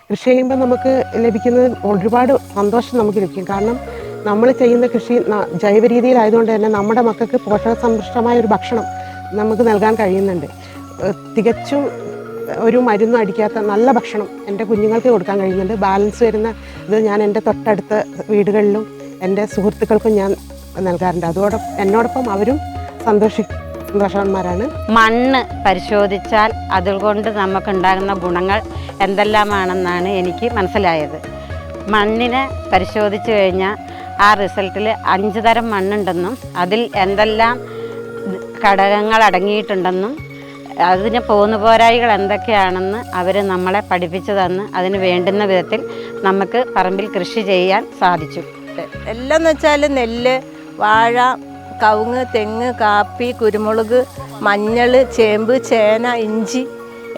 കൃഷി ചെയ്യുമ്പോൾ നമുക്ക് ലഭിക്കുന്നത് ഒരുപാട് സന്തോഷം നമുക്ക് ലഭിക്കും. കാരണം നമ്മൾ ചെയ്യുന്ന കൃഷി ജൈവ രീതിയിലായതുകൊണ്ട് തന്നെ നമ്മുടെ മക്കൾക്ക് പോഷകസമ്പുഷ്ടമായ ഒരു ഭക്ഷണം നമുക്ക് നൽകാൻ കഴിയുന്നുണ്ട്. തികച്ചും ഒരു മരുന്നും അടിക്കാത്ത നല്ല ഭക്ഷണം എൻ്റെ കുഞ്ഞുങ്ങൾക്ക് കൊടുക്കാൻ കഴിയുന്നുണ്ട്. ബാലൻസ് വരുന്ന ഇത് ഞാൻ എൻ്റെ തൊട്ടടുത്ത വീടുകളിലും എൻ്റെ സുഹൃത്തുക്കൾക്കും ഞാൻ നൽകാറുണ്ട്. എന്നോടൊപ്പം അവരും സന്തോഷവാന്മാരാണ്. മണ്ണ് പരിശോധിച്ചാൽ അതുകൊണ്ട് നമുക്കുണ്ടാകുന്ന ഗുണങ്ങൾ എന്തെല്ലാമാണെന്നാണ് എനിക്ക് മനസ്സിലായത്. മണ്ണിനെ പരിശോധിച്ച് കഴിഞ്ഞാൽ ആ റിസൾട്ടിൽ 5 തരം മണ്ണുണ്ടെന്നും അതിൽ എന്തെല്ലാം ഘടകങ്ങൾ അടങ്ങിയിട്ടുണ്ടെന്നും അതിന് പോരായ്മകൾ എന്തൊക്കെയാണെന്ന് അവർ നമ്മളെ പഠിപ്പിച്ചു തന്ന് അതിന് വേണ്ടുന്ന വിധത്തിൽ നമുക്ക് പറമ്പിൽ കൃഷി ചെയ്യാൻ സാധിച്ചു. എല്ലാം എന്ന് വെച്ചാൽ നെല്ല്, വാഴ, കവുങ്ങ്, തെങ്ങ്, കാപ്പി, കുരുമുളക്, മഞ്ഞൾ, ചേമ്പ്, ചേന, ഇഞ്ചി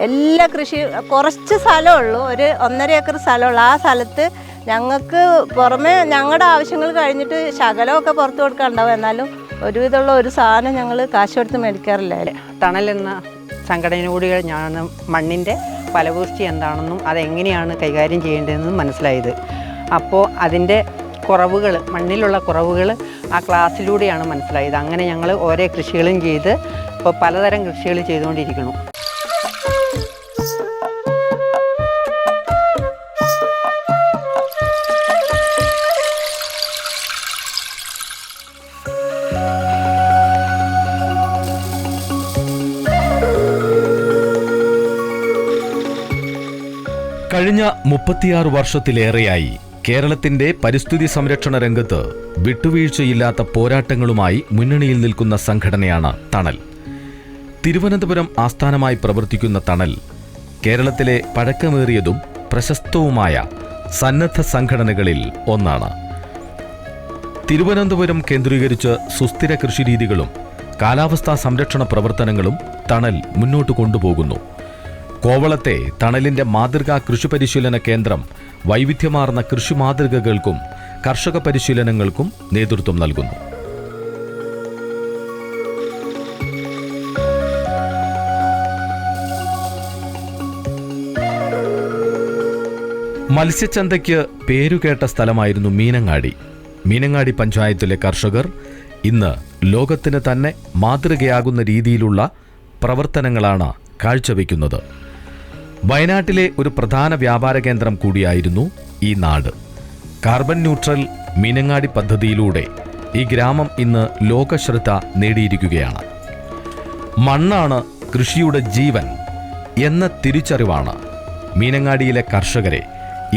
എല്ലാ കൃഷി. കുറച്ച് സ്ഥലമുള്ളൂ, ഒരു 1.5 ഏക്കർ സ്ഥലമുള്ളൂ. ആ സ്ഥലത്ത് ഞങ്ങൾക്ക് പുറമെ ഞങ്ങളുടെ ആവശ്യങ്ങൾ കഴിഞ്ഞിട്ട് ശകലമൊക്കെ പുറത്ത് കൊടുക്കാനുണ്ടാവും. എന്നാലും ഒരുവിധമുള്ള ഒരു സാധനം ഞങ്ങൾ കാശ് കൊടുത്ത് മേടിക്കാറില്ല. തണൽ എന്ന സംഘടനയോട് ഞാൻ മണ്ണിൻ്റെ ഫലപുഷ്ടി എന്താണെന്നും അതെങ്ങനെയാണ് കൈകാര്യം ചെയ്യേണ്ടതെന്നും മനസ്സിലായത്. അപ്പോൾ അതിൻ്റെ കുറവുകൾ, മണ്ണിലുള്ള കുറവുകൾ ആ ക്ലാസ്സിലൂടെയാണ് മനസ്സിലായത്. അങ്ങനെ ഞങ്ങൾ ഓരോ കൃഷികളും ചെയ്ത് ഇപ്പോൾ പലതരം കൃഷികൾ ചെയ്തുകൊണ്ടിരിക്കുന്നു. കഴിഞ്ഞ 36 വർഷത്തിലേറെയായി കേരളത്തിന്റെ പരിസ്ഥിതി സംരക്ഷണ രംഗത്ത് വിട്ടുവീഴ്ചയില്ലാത്ത പോരാട്ടങ്ങളുമായി മുന്നണിയിൽ നിൽക്കുന്ന സംഘടനയാണ് തണൽ. തിരുവനന്തപുരം ആസ്ഥാനമായി പ്രവർത്തിക്കുന്ന തണൽ കേരളത്തിലെ പഴക്കമേറിയതും പ്രശസ്തവുമായ സന്നദ്ധ സംഘടനകളിൽ ഒന്നാണ്. തിരുവനന്തപുരം കേന്ദ്രീകരിച്ച് സുസ്ഥിര കൃഷിരീതികളും കാലാവസ്ഥാ സംരക്ഷണ പ്രവർത്തനങ്ങളും തണൽ മുന്നോട്ട് കൊണ്ടുപോകുന്നു. കോവളത്തെ തണലിന്റെ മാതൃകാ കൃഷി പരിശീലന കേന്ദ്രം വൈവിധ്യമാർന്ന കൃഷി മാതൃകകൾക്കും കർഷക പരിശീലനങ്ങൾക്കും നേതൃത്വം നൽകുന്നു. മത്സ്യച്ചന്തയ്ക്ക് പേരുകേട്ട സ്ഥലമായിരുന്നു മീനങ്ങാടി. മീനങ്ങാടി പഞ്ചായത്തിലെ കർഷകർ ഇന്ന് ലോകത്തിന് തന്നെ മാതൃകയാകുന്ന രീതിയിലുള്ള പ്രവർത്തനങ്ങളാണ് കാഴ്ചവെക്കുന്നത്. വയനാട്ടിലെ ഒരു പ്രധാന വ്യാപാര കേന്ദ്രം കൂടിയായിരുന്നു ഈ നാട്. കാർബൺ ന്യൂട്രൽ മീനങ്ങാടി പദ്ധതിയിലൂടെ ഈ ഗ്രാമം ഇന്ന് ലോകശ്രദ്ധ നേടിയിരിക്കുകയാണ്. മണ്ണാണ് കൃഷിയുടെ ജീവൻ എന്ന തിരിച്ചറിവാണ് മീനങ്ങാടിയിലെ കർഷകരെ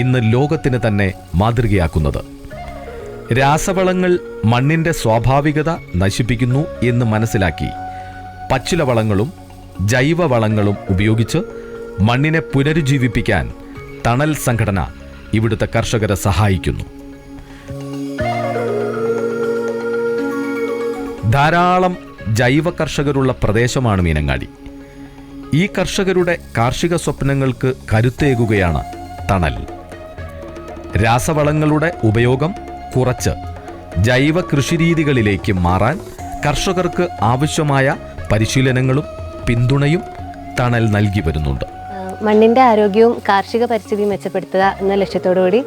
ഇന്ന് ലോകത്തിന് തന്നെ മാതൃകയാക്കുന്നത്. രാസവളങ്ങൾ മണ്ണിന്റെ സ്വാഭാവികത നശിപ്പിക്കുന്നു എന്ന് മനസ്സിലാക്കി പച്ചിലവളങ്ങളും ജൈവവളങ്ങളും ഉപയോഗിച്ച് മണ്ണിനെ പുനരുജ്ജീവിപ്പിക്കാൻ തണൽ സംഘടന ഇവിടുത്തെ കർഷകരെ സഹായിക്കുന്നു. ധാരാളം ജൈവ കർഷകരുള്ള പ്രദേശമാണ് മീനങ്ങാടി. ഈ കർഷകരുടെ കാർഷിക സ്വപ്നങ്ങൾക്ക് കരുത്തേകുകയാണ് തണൽ. രാസവളങ്ങളുടെ ഉപയോഗം കുറച്ച് ജൈവ കൃഷിരീതികളിലേക്ക് മാറാൻ കർഷകർക്ക് ആവശ്യമായ പരിശീലനങ്ങളും പിന്തുണയും തണൽ നൽകി വരുന്നുണ്ട്. മണ്ണിൻ്റെ ആരോഗ്യവും കാർഷിക പരിസ്ഥിതിയും മെച്ചപ്പെടുത്തുക എന്ന ലക്ഷ്യത്തോടുകൂടി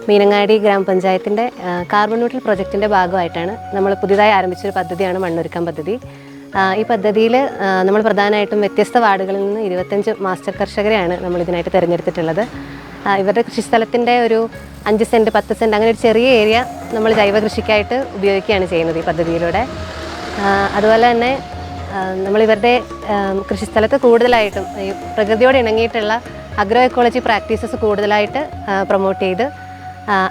മീനങ്ങാടി ഗ്രാമപഞ്ചായത്തിൻ്റെ കാർബൺ ന്യൂട്രൽ പ്രൊജക്റ്റിൻ്റെ ഭാഗമായിട്ടാണ് നമ്മൾ പുതിയതായി ആരംഭിച്ചൊരു പദ്ധതിയാണ് മണ്ണൊരുക്കാൻ പദ്ധതി. ഈ പദ്ധതിയിൽ നമ്മൾ പ്രധാനമായിട്ടും വ്യത്യസ്ത വാർഡുകളിൽ നിന്ന് 25 മാസ്റ്റർ കർഷകരെയാണ് നമ്മൾ ഇതിനായിട്ട് തിരഞ്ഞെടുത്തിട്ടുള്ളത്. ഇവരുടെ കൃഷിസ്ഥലത്തിൻ്റെ ഒരു 5 സെൻറ്റ് 10 സെൻറ്റ് അങ്ങനെ ഒരു ചെറിയ ഏരിയ നമ്മൾ ജൈവ കൃഷിക്കായിട്ട് ഉപയോഗിക്കുകയാണ് ചെയ്യുന്നത് ഈ പദ്ധതിയിലൂടെ. അതുപോലെ തന്നെ നമ്മളിവരുടെ കൃഷിസ്ഥലത്ത് കൂടുതലായിട്ടും ഈ പ്രകൃതിയോട് ഇണങ്ങിയിട്ടുള്ള അഗ്രോ എക്കോളജി പ്രാക്ടീസസ് കൂടുതലായിട്ട് പ്രൊമോട്ട് ചെയ്ത്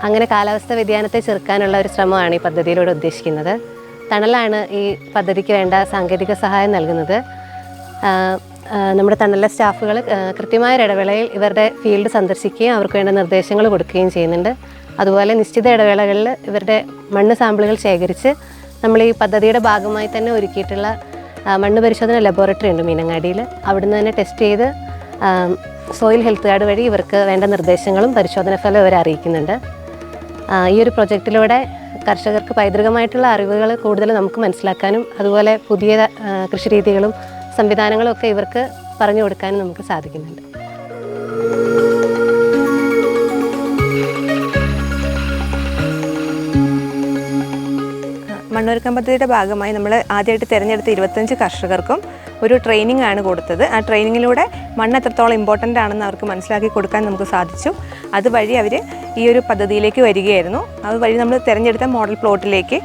അങ്ങനെ കാലാവസ്ഥ വ്യതിയാനത്തെ ചെറുക്കാനുള്ള ഒരു ശ്രമമാണ് ഈ പദ്ധതിയിലൂടെ ഉദ്ദേശിക്കുന്നത്. തണലാണ് ഈ പദ്ധതിക്ക് വേണ്ട സാങ്കേതിക സഹായം നൽകുന്നത്. നമ്മുടെ തണലിലെ സ്റ്റാഫുകൾ കൃത്യമായ ഇടവേളയിൽ ഇവരുടെ ഫീൽഡ് സന്ദർശിക്കുകയും അവർക്ക് വേണ്ട നിർദ്ദേശങ്ങൾ കൊടുക്കുകയും ചെയ്യുന്നുണ്ട്. അതുപോലെ നിശ്ചിത ഇടവേളകളിൽ ഇവരുടെ മണ്ണ് സാമ്പിളുകൾ ശേഖരിച്ച് നമ്മൾ ഈ പദ്ധതിയുടെ ഭാഗമായി തന്നെ ഒരുക്കിയിട്ടുള്ള മണ്ണ് പരിശോധന ലബോറട്ടറി ഉണ്ട് മീനങ്ങാടിയിൽ. അവിടുന്ന് തന്നെ ടെസ്റ്റ് ചെയ്ത് സോയിൽ ഹെൽത്ത് കാർഡ് വഴി ഇവർക്ക് വേണ്ട നിർദ്ദേശങ്ങളും പരിശോധന ഫലം ഇവരെ അറിയിക്കുന്നുണ്ട്. ഈ ഒരു പ്രൊജക്റ്റിലൂടെ കർഷകർക്ക് പൈതൃകമായിട്ടുള്ള അറിവുകൾ കൂടുതൽ നമുക്ക് മനസ്സിലാക്കാനും അതുപോലെ പുതിയ കൃഷിരീതികളും സംവിധാനങ്ങളും ഒക്കെ ഇവർക്ക് പറഞ്ഞു കൊടുക്കാനും നമുക്ക് സാധിക്കുന്നുണ്ട്. മണ്ണൊരുക്കം പദ്ധതിയുടെ ഭാഗമായി നമ്മൾ ആദ്യമായിട്ട് തിരഞ്ഞെടുത്ത 25 കർഷകർക്കും ഒരു ട്രെയിനിങ് ആണ് കൊടുത്തത്. ആ ട്രെയിനിങ്ങിലൂടെ മണ്ണ് എത്രത്തോളം ഇമ്പോർട്ടൻ്റ് ആണെന്ന് അവർക്ക് മനസ്സിലാക്കി കൊടുക്കാൻ നമുക്ക് സാധിച്ചു. അതുവഴി അവർ ഈ ഒരു പദ്ധതിയിലേക്ക് വരികയായിരുന്നു. അതുവഴി നമ്മൾ തിരഞ്ഞെടുത്ത മോഡൽ പ്ലോട്ടിലേക്ക്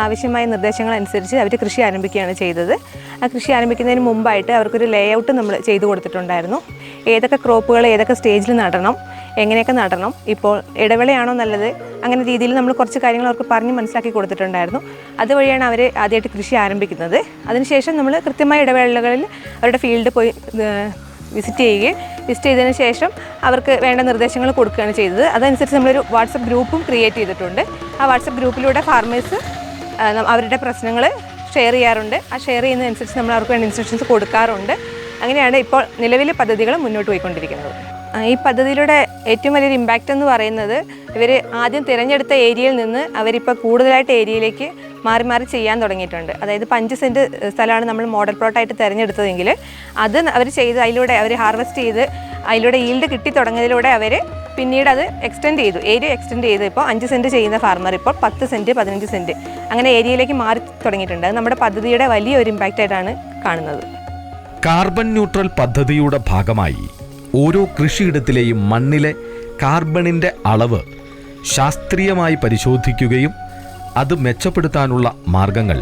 ആവശ്യമായ നിർദ്ദേശങ്ങൾ അനുസരിച്ച് അവർ കൃഷി ആരംഭിക്കുകയാണ് ചെയ്തത്. ആ കൃഷി ആരംഭിക്കുന്നതിന് മുമ്പായിട്ട് അവർക്കൊരു ലേ ഔട്ട് നമ്മൾ ചെയ്തു കൊടുത്തിട്ടുണ്ടായിരുന്നു. ഏതൊക്കെ ക്രോപ്പുകൾ ഏതൊക്കെ സ്റ്റേജിൽ നടണം, എങ്ങനെയൊക്കെ നടണം, ഇപ്പോൾ ഇടവേളയാണോ നല്ലത്, അങ്ങനെ രീതിയിൽ നമ്മൾ കുറച്ച് കാര്യങ്ങൾ അവർക്ക് പറഞ്ഞ് മനസ്സിലാക്കി കൊടുത്തിട്ടുണ്ടായിരുന്നു. അതുവഴിയാണ് അവർ ആദ്യമായിട്ട് കൃഷി ആരംഭിക്കുന്നത്. അതിനുശേഷം നമ്മൾ കൃത്യമായ ഇടവേളകളിൽ അവരുടെ ഫീൽഡ് പോയി വിസിറ്റ് ചെയ്തതിന് ശേഷം അവർക്ക് വേണ്ട നിർദ്ദേശങ്ങൾ കൊടുക്കുകയാണ് ചെയ്തത്. അതനുസരിച്ച് നമ്മളൊരു വാട്സപ്പ് ഗ്രൂപ്പും ക്രിയേറ്റ് ചെയ്തിട്ടുണ്ട്. ആ വാട്സപ്പ് ഗ്രൂപ്പിലൂടെ ഫാർമേഴ്സ് അവരുടെ പ്രശ്നങ്ങൾ ഷെയർ ചെയ്യാറുണ്ട്. ആ ഷെയർ ചെയ്യുന്നതനുസരിച്ച് നമ്മൾ അവർക്ക് വേണ്ട ഇൻസ്ട്രക്ഷൻസ് കൊടുക്കാറുണ്ട്. അങ്ങനെയാണ് ഇപ്പോൾ നിലവിലെ പദ്ധതികൾ മുന്നോട്ട് പോയിക്കൊണ്ടിരിക്കുന്നത്. ഈ പദ്ധതിയിലൂടെ ഏറ്റവും വലിയൊരു ഇമ്പാക്റ്റ് എന്ന് പറയുന്നത് ഇവർ ആദ്യം തിരഞ്ഞെടുത്ത ഏരിയയിൽ നിന്ന് അവരിപ്പോൾ കൂടുതലായിട്ട് ഏരിയയിലേക്ക് മാറി മാറി ചെയ്യാൻ തുടങ്ങിയിട്ടുണ്ട്. അതായത് 5 സെൻറ്റ് സ്ഥലമാണ് നമ്മൾ മോഡൽ പ്ലോട്ടായിട്ട് തിരഞ്ഞെടുത്തതെങ്കിൽ അത് അവർ ചെയ്ത് അതിലൂടെ അവർ ഹാർവെസ്റ്റ് ചെയ്ത് അതിലൂടെ ഈൽഡ് കിട്ടി തുടങ്ങിയതിലൂടെ അവർ പിന്നീട് അത് ഏരിയ എക്സ്റ്റെൻഡ് ചെയ്ത് ഇപ്പോൾ 5 സെൻറ്റ് ചെയ്യുന്ന ഫാർമർ ഇപ്പോൾ 10 സെൻറ്റ് 15 സെൻറ്റ് അങ്ങനെ ഏരിയയിലേക്ക് മാറി തുടങ്ങിയിട്ടുണ്ട്. അത് നമ്മുടെ പദ്ധതിയുടെ വലിയൊരു ഇമ്പാക്റ്റായിട്ടാണ് കാണുന്നത്. കാർബൺ ന്യൂട്രൽ പദ്ധതിയുടെ ഭാഗമായി ഓരോ കൃഷിയിടത്തിലെയും മണ്ണിലെ കാർബണിൻ്റെ അളവ് ശാസ്ത്രീയമായി പരിശോധിക്കുകയും അത് മെച്ചപ്പെടുത്താനുള്ള മാർഗങ്ങൾ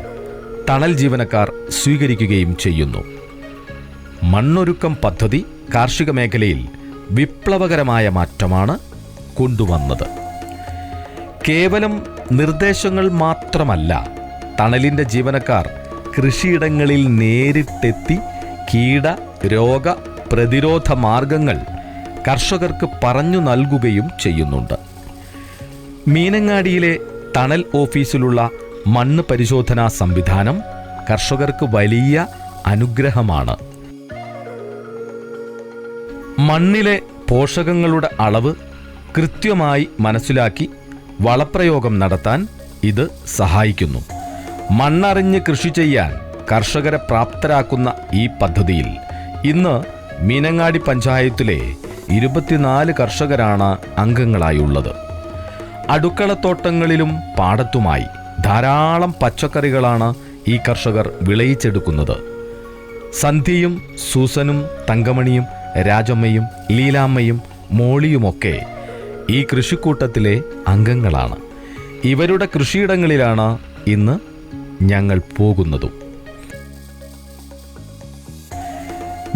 തണൽ ജീവനക്കാർ സ്വീകരിക്കുകയും ചെയ്യുന്നു. മണ്ണൊരുക്കം പദ്ധതി കാർഷിക മേഖലയിൽ വിപ്ലവകരമായ മാറ്റമാണ് കൊണ്ടുവന്നത്. കേവലം നിർദ്ദേശങ്ങൾ മാത്രമല്ല, തണലിൻ്റെ ജീവനക്കാർ കൃഷിയിടങ്ങളിൽ നേരിട്ടെത്തി കീട രോഗ പ്രതിരോധ മാർഗങ്ങൾ കർഷകർക്ക് പറഞ്ഞു നൽകുകയും ചെയ്യുന്നുണ്ട്. മീനങ്ങാടിയിലെ തണൽ ഓഫീസിലുള്ള മണ്ണ് പരിശോധനാ സംവിധാനം കർഷകർക്ക് വലിയ അനുഗ്രഹമാണ്. മണ്ണിലെ പോഷകങ്ങളുടെ അളവ് കൃത്യമായി മനസ്സിലാക്കി വളപ്രയോഗം നടത്താൻ ഇത് സഹായിക്കുന്നു. മണ്ണറിഞ്ഞ് കൃഷി ചെയ്യാൻ കർഷകരെ പ്രാപ്തരാക്കുന്ന ഈ പദ്ധതിയിൽ ഇന്ന് മീനങ്ങാടി പഞ്ചായത്തിലെ 24 കർഷകരാണ് അംഗങ്ങളായുള്ളത്. അടുക്കളത്തോട്ടങ്ങളിലും പാടത്തുമായി ധാരാളം പച്ചക്കറികളാണ് ഈ കർഷകർ വിളയിച്ചെടുക്കുന്നത്. സന്ധ്യയും സൂസനും തങ്കമണിയും രാജമ്മയും ലീലാമ്മയും മോളിയുമൊക്കെ ഈ കൃഷിക്കൂട്ടത്തിലെ അംഗങ്ങളാണ്. ഇവരുടെ കൃഷിയിടങ്ങളിലാണ് ഇന്ന് ഞങ്ങൾ പോകുന്നതും.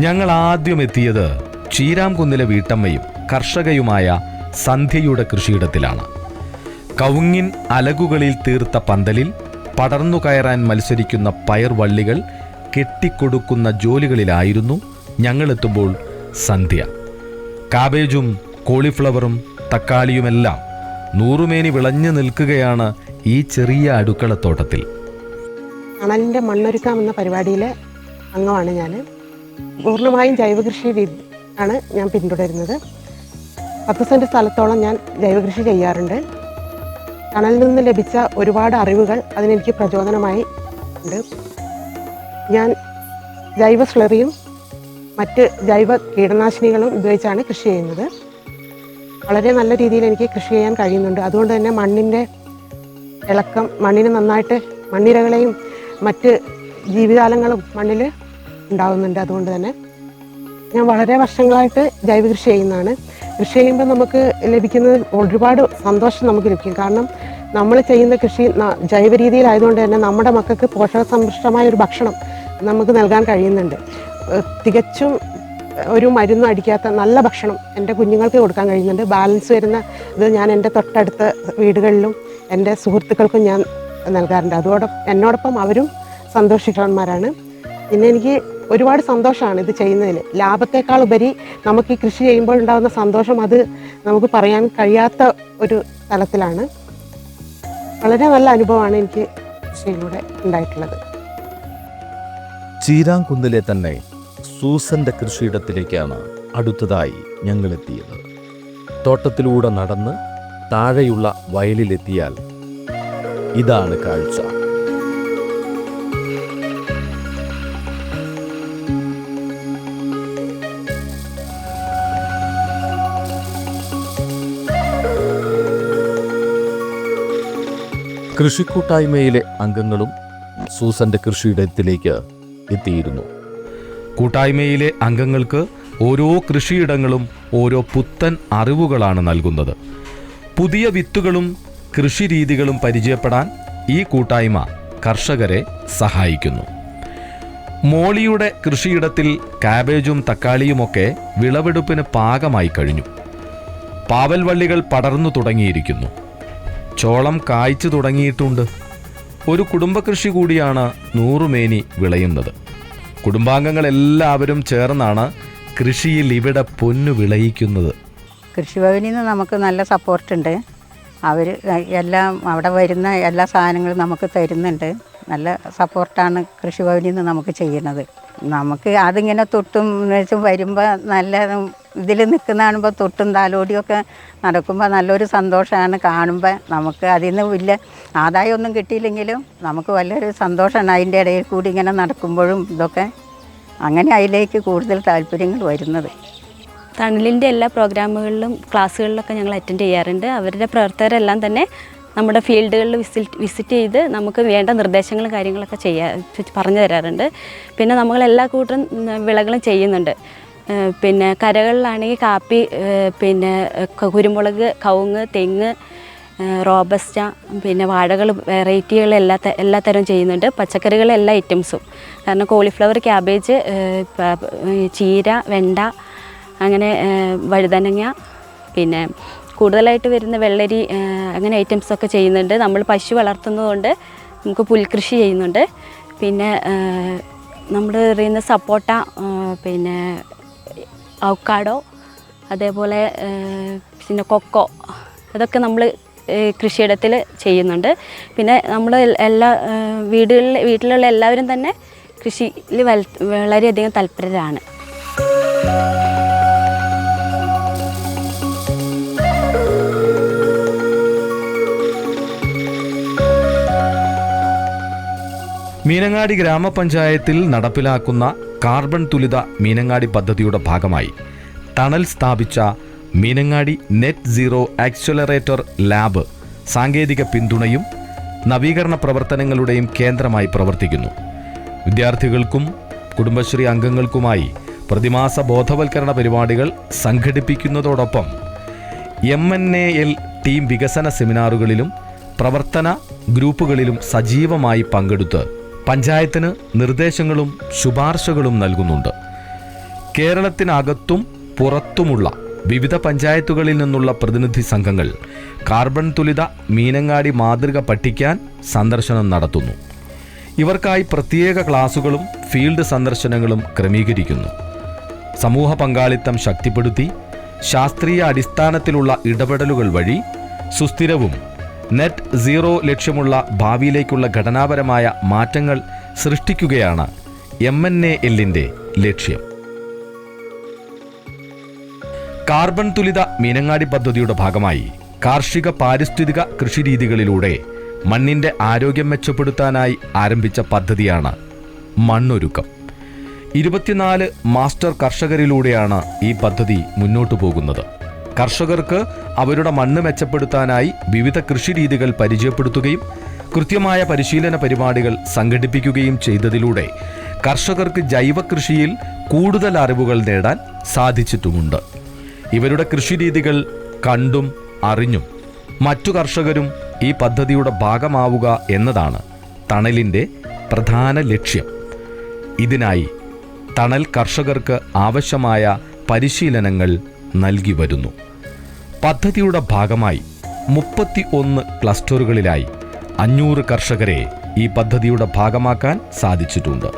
ഞങ്ങൾ ആദ്യം എത്തിയത് ചീരാംകുന്നിലെ വീട്ടമ്മയും കർഷകയുമായ സന്ധ്യയുടെ കൃഷിയിടത്തിലാണ്. കവുങ്ങിൻ അലകുകളിൽ തീർത്ത പന്തലിൽ പടർന്നു കയറാൻ മത്സരിക്കുന്ന പയർവള്ളികൾ കെട്ടിക്കൊടുക്കുന്ന ജോലികളിലായിരുന്നു ഞങ്ങളെത്തുമ്പോൾ സന്ധ്യ. കാബേജും കോളിഫ്ലവറും തക്കാളിയുമെല്ലാം നൂറുമേനി വിളഞ്ഞു നിൽക്കുകയാണ് ഈ ചെറിയ അടുക്കളത്തോട്ടത്തിൽ. തണലിൻ്റെ മണ്ണൊരുക്കാം എന്ന പരിപാടിയിലെ അംഗമാണ് ഞാൻ. പൂർണ്ണമായും ജൈവകൃഷി രീതി ആണ് ഞാൻ പിന്തുടരുന്നത്. 10 സെൻറ്റ് സ്ഥലത്തോളം ഞാൻ ജൈവകൃഷി ചെയ്യാറുണ്ട്. തണലിൽ നിന്ന് ലഭിച്ച ഒരുപാട് അറിവുകൾ അതിനെനിക്ക് പ്രചോദനമായി ഉണ്ട്. ഞാൻ ജൈവ സ്ലറിയും മറ്റ് ജൈവ കീടനാശിനികളും ഉപയോഗിച്ചാണ് കൃഷി ചെയ്യുന്നത്. വളരെ നല്ല രീതിയിൽ എനിക്ക് കൃഷി ചെയ്യാൻ കഴിയുന്നുണ്ട്. അതുകൊണ്ട് തന്നെ മണ്ണിൻ്റെ ഇളക്കം, മണ്ണിന് നന്നായിട്ട് മണ്ണിരകളെയും മറ്റ് ജീവജാലങ്ങളും മണ്ണിൽ ഉണ്ടാകുന്നുണ്ട്. അതുകൊണ്ട് തന്നെ ഞാൻ വളരെ വർഷങ്ങളായിട്ട് ജൈവകൃഷി ചെയ്യുന്നതാണ്. കൃഷി ചെയ്യുമ്പോൾ നമുക്ക് ലഭിക്കുന്നത് ഒരുപാട് സന്തോഷം നമുക്ക് ലഭിക്കും. കാരണം നമ്മൾ ചെയ്യുന്ന കൃഷി ജൈവ രീതിയിലായതുകൊണ്ട് തന്നെ നമ്മുടെ മക്കൾക്ക് പോഷകസമ്പുഷ്ടമായ ഒരു ഭക്ഷണം നമുക്ക് നൽകാൻ കഴിയുന്നുണ്ട്. തികച്ചും ഒരു മരുന്നും അടിക്കാത്ത നല്ല ഭക്ഷണം എൻ്റെ കുഞ്ഞുങ്ങൾക്ക് കൊടുക്കാൻ കഴിയുന്നുണ്ട്. ബാലൻസ് വരുന്ന ഇത് ഞാൻ എൻ്റെ തൊട്ടടുത്ത വീടുകളിലും എൻ്റെ സുഹൃത്തുക്കൾക്കും ഞാൻ നൽകാറുണ്ട്. എന്നോടൊപ്പം അവരും സന്തോഷിക്കുന്നവന്മാരാണ്. പിന്നെ എനിക്ക് ഒരുപാട് സന്തോഷമാണ് ഇത് ചെയ്യുന്നതിൽ. ലാഭത്തേക്കാൾ ഉപരി നമുക്ക് ഈ കൃഷി ചെയ്യുമ്പോൾ ഉണ്ടാകുന്ന സന്തോഷം അത് നമുക്ക് പറയാൻ കഴിയാത്ത ഒരു തലത്തിലാണ്. വളരെ നല്ല അനുഭവമാണ് എനിക്ക് കൃഷിയിലൂടെ ഉണ്ടായിട്ടുള്ളത്. ചീരാംകുന്നിലെ തന്നെ സൂസന്റെ കൃഷിയിടത്തിലേക്കാണ് അടുത്തതായി ഞങ്ങളെത്തിയത്. തോട്ടത്തിലൂടെ നടന്ന് താഴെയുള്ള വയലിലെത്തിയാൽ ഇതാണ് കാഴ്ച. കൃഷിക്കൂട്ടായ്മയിലെ അംഗങ്ങളും സൂസന്റെ കൃഷിയിടത്തിലേക്ക് എത്തിയിരുന്നു. കൂട്ടായ്മയിലെ അംഗങ്ങൾക്ക് ഓരോ കൃഷിയിടങ്ങളും ഓരോ പുത്തൻ അറിവുകളാണ് നൽകുന്നത്. പുതിയ വിത്തുകളും കൃഷിരീതികളും പരിചയപ്പെടാൻ ഈ കൂട്ടായ്മ കർഷകരെ സഹായിക്കുന്നു. മോളിയുടെ കൃഷിയിടത്തിൽ കാബേജും തക്കാളിയുമൊക്കെ വിളവെടുപ്പിന് പാകമായി കഴിഞ്ഞു. പാവൽവള്ളികൾ പടർന്നു തുടങ്ങിയിരിക്കുന്നു. ചോളം കായ്ച്ചു തുടങ്ങിയിട്ടുണ്ട്. ഒരു കുടുംബകൃഷി കൂടിയാണ് 100 മേനി വിളയുന്നത്. കുടുംബാംഗങ്ങളെല്ലാവരും ചേർന്നാണ് കൃഷിയിൽ ഇവിടെ പൊന്നു വിളയിക്കുന്നത്. കൃഷിഭവനിൽ നിന്ന് നമുക്ക് നല്ല സപ്പോർട്ടുണ്ട്. അവർ എല്ലാം അവിടെ വരുന്ന എല്ലാ സാധനങ്ങളും നമുക്ക് തരുന്നുണ്ട്. നല്ല സപ്പോർട്ടാണ് കൃഷിഭവനിൽ നിന്ന് നമുക്ക് ചെയ്യുന്നത്. നമുക്ക് അതിങ്ങനെ തൊട്ടും വെച്ചും വരുമ്പോൾ നല്ല ഇതിൽ നിൽക്കുന്ന കാണുമ്പോൾ തൊട്ടും താലോടിയൊക്കെ നടക്കുമ്പോൾ നല്ലൊരു സന്തോഷമാണ് കാണുമ്പോൾ. നമുക്ക് അതിൽ നിന്ന് വലിയ ആദായമൊന്നും കിട്ടിയില്ലെങ്കിലും നമുക്ക് വലിയൊരു സന്തോഷമാണ് അതിൻ്റെ ഇടയിൽ കൂടി ഇങ്ങനെ നടക്കുമ്പോഴും ഇതൊക്കെ. അങ്ങനെ അതിലേക്ക് കൂടുതൽ താല്പര്യങ്ങൾ വരുന്നത്. തണലിൻ്റെ എല്ലാ പ്രോഗ്രാമുകളിലും ക്ലാസ്സുകളിലൊക്കെ ഞങ്ങൾ അറ്റൻഡ് ചെയ്യാറുണ്ട്. അവരുടെ പ്രവർത്തകരെല്ലാം തന്നെ നമ്മുടെ ഫീൽഡുകളിൽ വിസിറ്റ് ചെയ്ത് നമുക്ക് വേണ്ട നിർദ്ദേശങ്ങളും കാര്യങ്ങളൊക്കെ പറഞ്ഞു തരാറുണ്ട്. പിന്നെ നമ്മൾ എല്ലാ കൂട്ടം വിളകളും ചെയ്യുന്നുണ്ട്. പിന്നെ കരകളിലാണെങ്കിൽ കാപ്പി, പിന്നെ കുരുമുളക്, കവുങ്ങ്, തെങ്ങ്, റോബസ്റ്റ, പിന്നെ വാഴകൾ വെറൈറ്റികൾ എല്ലാ തരം ചെയ്യുന്നുണ്ട്. പച്ചക്കറികൾ എല്ലാ ഐറ്റംസും, കാരണം കോളിഫ്ലവർ, ക്യാബേജ്, ചീര, വെണ്ട, അങ്ങനെ വഴുതനങ്ങ, പിന്നെ കൂടുതലായിട്ട് വരുന്ന വെള്ളരി, അങ്ങനെ ഐറ്റംസൊക്കെ ചെയ്യുന്നുണ്ട്. നമ്മൾ പശു വളർത്തുന്നതുകൊണ്ട് നമുക്ക് പുൽകൃഷി ചെയ്യുന്നുണ്ട്. പിന്നെ നമ്മൾ എറിയുന്ന സപ്പോട്ട, പിന്നെ അവക്കാഡോ, അതേപോലെ പിന്നെ കൊക്കോ, അതൊക്കെ നമ്മൾ കൃഷിയിടത്തിൽ ചെയ്യുന്നുണ്ട്. പിന്നെ നമ്മൾ എല്ലാ വീട്ടിലുള്ള എല്ലാവരും തന്നെ കൃഷിയിൽ വളരെയധികം തൽപരരാണ്. മീനങ്ങാടി ഗ്രാമപഞ്ചായത്തിൽ നടപ്പിലാക്കുന്ന കാർബൺ തുലിത മീനങ്ങാടി പദ്ധതിയുടെ ഭാഗമായി തണൽ സ്ഥാപിച്ച Meenangadi net zero accelerator lab സാങ്കേതിക പിന്തുണയും നവീകരണ പ്രവർത്തനങ്ങളുടെയും കേന്ദ്രമായി പ്രവർത്തിക്കുന്നു. വിദ്യാർത്ഥികൾക്കും കുടുംബശ്രീ അംഗങ്ങൾക്കുമായി പ്രതിമാസ ബോധവൽക്കരണ പരിപാടികൾ സംഘടിപ്പിക്കുന്നതോടൊപ്പം MNAL ടീം വികസന സെമിനാറുകളിലും പ്രവർത്തന ഗ്രൂപ്പുകളിലും സജീവമായി പങ്കെടുത്ത് പഞ്ചായത്തിന് നിർദ്ദേശങ്ങളും ശുപാർശകളും നൽകുന്നുണ്ട്. കേരളത്തിനകത്തും പുറത്തുമുള്ള വിവിധ പഞ്ചായത്തുകളിൽ നിന്നുള്ള പ്രതിനിധി സംഘങ്ങൾ കാർബൺ തുലിത മീനങ്ങാടി മാതൃക പഠിക്കാൻ സന്ദർശനം നടത്തുന്നു. ഇവർക്കായി പ്രത്യേക ക്ലാസുകളും ഫീൽഡ് സന്ദർശനങ്ങളും ക്രമീകരിക്കുന്നു. സമൂഹ പങ്കാളിത്തം ശക്തിപ്പെടുത്തി ശാസ്ത്രീയ അടിസ്ഥാനത്തിലുള്ള ഇടപെടലുകൾ വഴി സുസ്ഥിരവും നെറ്റ് സീറോ ലക്ഷ്യമുള്ള ഭാവിയിലേക്കുള്ള ഘടനാപരമായ മാറ്റങ്ങൾ സൃഷ്ടിക്കുകയാണ് MNALന്റെ ലക്ഷ്യം. കാർബൺ തുലിത മീനങ്ങാടി പദ്ധതിയുടെ ഭാഗമായി കാർഷിക പാരിസ്ഥിതിക കൃഷിരീതികളിലൂടെ മണ്ണിന്റെ ആരോഗ്യം മെച്ചപ്പെടുത്താനായി ആരംഭിച്ച പദ്ധതിയാണ് മണ്ണൊരുക്കം. 24 മാസ്റ്റർ കർഷകരിലൂടെയാണ് ഈ പദ്ധതി മുന്നോട്ടു പോകുന്നത്. കർഷകർക്ക് അവരുടെ മണ്ണ് മെച്ചപ്പെടുത്താനായി വിവിധ കൃഷിരീതികൾ പരിചയപ്പെടുത്തുകയും കൃത്യമായ പരിശീലന പരിപാടികൾ സംഘടിപ്പിക്കുകയും ചെയ്തതിലൂടെ കർഷകർക്ക് ജൈവ കൃഷിയിൽ കൂടുതൽ അറിവുകൾ നേടാൻ സാധിച്ചിട്ടുമുണ്ട്. ഇവരുടെ കൃഷിരീതികൾ കണ്ടും അറിഞ്ഞും മറ്റു കർഷകരും ഈ പദ്ധതിയുടെ ഭാഗമാവുക എന്നതാണ് തണലിൻ്റെ പ്രധാന ലക്ഷ്യം. ഇതിനായി തണൽ കർഷകർക്ക് ആവശ്യമായ പരിശീലനങ്ങൾ നൽകി വരുന്നു. പദ്ധതിയുടെ ഭാഗമായി 31 ക്ലസ്റ്ററുകളിലായി 500 കർഷകരെ ഈ പദ്ധതിയുടെ ഭാഗമാക്കാൻ സാധിച്ചിട്ടുണ്ട്.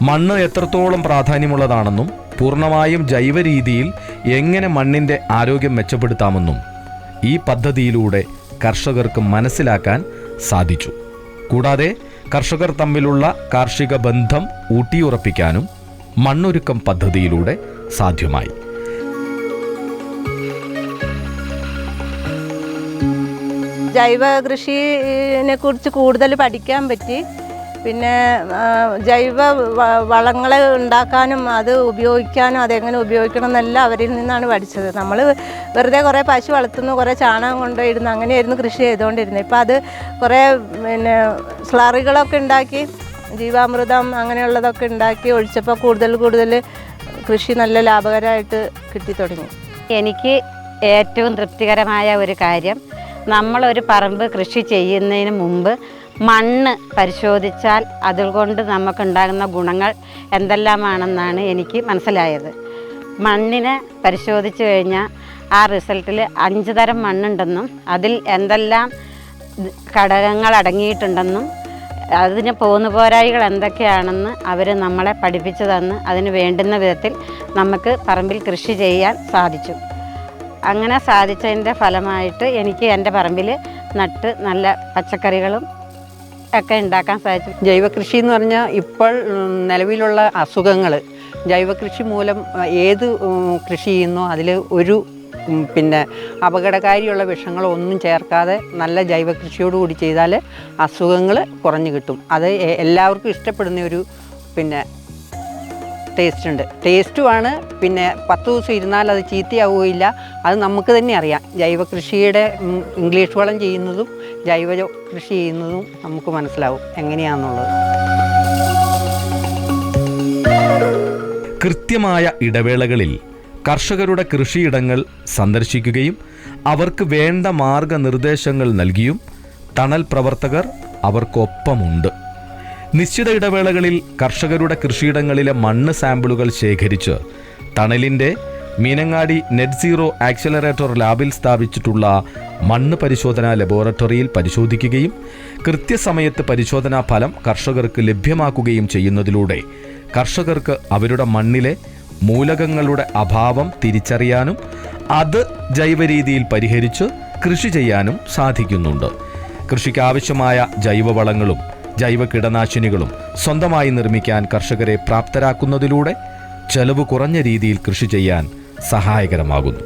മണ്ണ് എത്രത്തോളം പ്രാധാന്യമുള്ളതാണെന്നും പൂർണ്ണമായും ജൈവ രീതിയിൽ എങ്ങനെ മണ്ണിൻ്റെ ആരോഗ്യം മെച്ചപ്പെടുത്താമെന്നും ഈ പദ്ധതിയിലൂടെ കർഷകർക്ക് മനസ്സിലാക്കാൻ സാധിച്ചു. കൂടാതെ കർഷകർ തമ്മിലുള്ള കാർഷിക ബന്ധം ഊട്ടിയുറപ്പിക്കാനും മണ്ണൊരുക്കം പദ്ധതിയിലൂടെ സാധ്യമായി. ജൈവ കൃഷിനെ കുറിച്ച് കൂടുതൽ പഠിക്കാൻ പറ്റി. പിന്നെ ജൈവ വളങ്ങൾ ഉണ്ടാക്കാനും അത് ഉപയോഗിക്കാനും അതെങ്ങനെ ഉപയോഗിക്കണം എന്നെല്ലാം അവരിൽ നിന്നാണ് പഠിച്ചത്. നമ്മൾ വെറുതെ കുറേ പശു വളർത്തുന്നു, കുറേ ചാണകം കൊണ്ടുപോയിടുന്നു, അങ്ങനെയായിരുന്നു കൃഷി ചെയ്തുകൊണ്ടിരുന്നത്. ഇപ്പോൾ അത് കുറേ പിന്നെ സ്ലറികളൊക്കെ ഉണ്ടാക്കി ജീവാമൃതം അങ്ങനെയുള്ളതൊക്കെ ഉണ്ടാക്കി ഒഴിച്ചപ്പോൾ കൂടുതൽ കൃഷി നല്ല ലാഭകരമായിട്ട് കിട്ടി തുടങ്ങി. എനിക്ക് ഏറ്റവും തൃപ്തികരമായ ഒരു കാര്യം, നമ്മളൊരു പറമ്പ് കൃഷി ചെയ്യുന്നതിന് മുമ്പ് മണ്ണ് പരിശോധിച്ചാൽ അതുകൊണ്ട് നമുക്കുണ്ടാകുന്ന ഗുണങ്ങൾ എന്തെല്ലാമാണെന്നാണ് എനിക്ക് മനസ്സിലായത്. മണ്ണിനെ പരിശോധിച്ച് കഴിഞ്ഞാൽ ആ റിസൾട്ടിൽ 5 തരം മണ്ണുണ്ടെന്നും അതിൽ എന്തെല്ലാം ഘടകങ്ങൾ അടങ്ങിയിട്ടുണ്ടെന്നും അതിന് പോരായ്മകൾ എന്തൊക്കെയാണെന്ന് അവർ നമ്മളെ പഠിപ്പിച്ചു തന്ന് അതിന് വേണ്ടുന്ന വിധത്തിൽ നമുക്ക് പറമ്പിൽ കൃഷി ചെയ്യാൻ സാധിച്ചു. അങ്ങനെ സാധിച്ചതിൻ്റെ ഫലമായിട്ട് എനിക്ക് എൻ്റെ പറമ്പിൽ നട്ട് നല്ല പച്ചക്കറികളും ഒക്കെ ഉണ്ടാക്കാൻ സാധിച്ചു. ജൈവകൃഷി എന്ന് പറഞ്ഞാൽ ഇപ്പോൾ നിലവിലുള്ള അസുഖങ്ങൾ ജൈവകൃഷി മൂലം ഏത് കൃഷി ചെയ്യുന്നോ അതിൽ ഒരു പിന്നെ അപകടകാരിയുള്ള വിഷങ്ങളോ ഒന്നും ചേർക്കാതെ നല്ല ജൈവകൃഷിയോടുകൂടി ചെയ്താൽ അസുഖങ്ങൾ കുറഞ്ഞു കിട്ടും. അത് എല്ലാവർക്കും ഇഷ്ടപ്പെടുന്ന ഒരു പിന്നെ ടേസ്റ്റുമാണ്. പിന്നെ 10 ദിവസം ഇരുന്നാൽ അത് ചീത്തയാവുകയില്ല. അത് നമുക്ക് തന്നെ അറിയാം. ജൈവകൃഷിയുടെ ഇംഗ്ലീഷ് വളം ചെയ്യുന്നതും ജൈവ കൃഷി ചെയ്യുന്നതും നമുക്ക് മനസ്സിലാവും എങ്ങനെയാണെന്നുള്ളത്. കൃത്യമായ ഇടവേളകളിൽ കർഷകരുടെ കൃഷിയിടങ്ങൾ സന്ദർശിക്കുകയും അവർക്ക് വേണ്ട മാർഗനിർദ്ദേശങ്ങൾ നൽകിയും തണൽ പ്രവർത്തകർ അവർക്കൊപ്പമുണ്ട്. നിശ്ചിത ഇടവേളകളിൽ കർഷകരുടെ കൃഷിയിടങ്ങളിലെ മണ്ണ് സാമ്പിളുകൾ ശേഖരിച്ച് തണലിൻ്റെ മീനങ്ങാടി നെറ്റ് സീറോ ആക്സിലറേറ്റർ ലാബിൽ സ്ഥാപിച്ചിട്ടുള്ള മണ്ണ് പരിശോധനാ ലബോറട്ടറിയിൽ പരിശോധിക്കുകയും കൃത്യസമയത്ത് പരിശോധനാ ഫലം കർഷകർക്ക് ലഭ്യമാക്കുകയും ചെയ്യുന്നതിലൂടെ കർഷകർക്ക് അവരുടെ മണ്ണിലെ മൂലകങ്ങളുടെ അഭാവം തിരിച്ചറിയാനും അത് ജൈവരീതിയിൽ പരിഹരിച്ച് കൃഷി ചെയ്യാനും സാധിക്കുന്നുണ്ട്. കൃഷിക്കാവശ്യമായ ജൈവവളങ്ങളും ജൈവ കീടനാശിനികളും സ്വന്തമായി നിർമ്മിക്കാൻ കർഷകരെ പ്രാപ്തരാക്കുന്നതിലൂടെ ചെലവ് കുറഞ്ഞ രീതിയിൽ കൃഷി ചെയ്യാൻ സഹായകരമാകുന്നു.